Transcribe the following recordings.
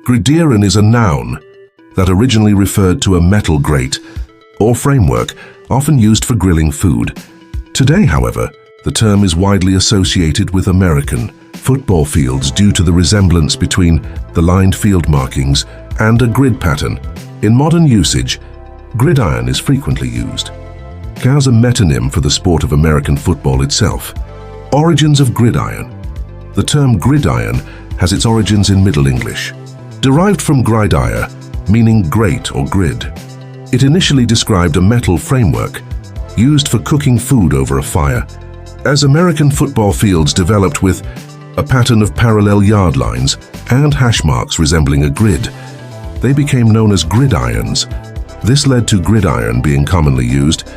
Gridiron is a noun that originally referred to a metal grate or framework often used for grilling food. Today, however, the term is widely associated with American football fields due to the resemblance between the lined field markings and a grid pattern. In modern usage, gridiron is frequently used as a metonym for the sport of American football itself. Origins of gridiron. The term gridiron has its origins in Middle English. Derived from gridire, meaning grate or grid, it initially described a metal framework used for cooking food over a fire. As American football fields developed with a pattern of parallel yard lines and hash marks resembling a grid, they became known as gridirons. This led to gridiron being commonly used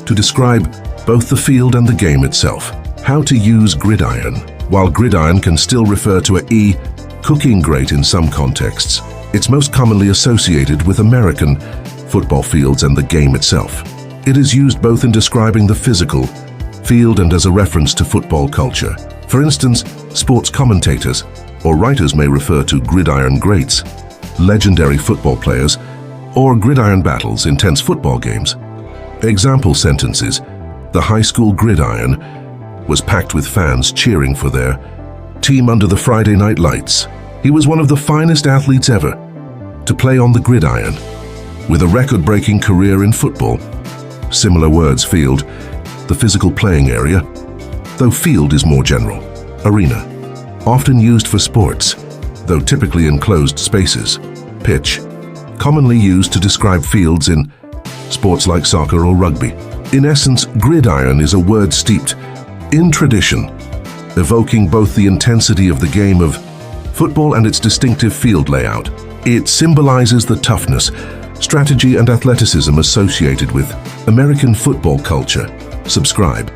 to describe both the field and the game itself. How to use gridiron. While gridiron can still refer to a cooking grate in some contexts, it's most commonly associated with American football fields and the game itself. It is used both in describing the physical field and as a reference to football culture. For instance, sports commentators or writers may refer to gridiron greats, legendary football players, or gridiron battles, intense football games. Example sentences: the high school gridiron was packed with fans cheering for their team under the Friday night lights. He was one of the finest athletes ever to play on the gridiron, with a record-breaking career in football. Similar words: field, the physical playing area, though field is more general. Arena, often used for sports, though typically in closed spaces. Pitch, commonly used to describe fields in sports like soccer or rugby. In essence, gridiron is a word steeped in tradition, evoking both the intensity of the game of football and its distinctive field layout. It symbolizes the toughness, strategy, and athleticism associated with American football culture. Subscribe.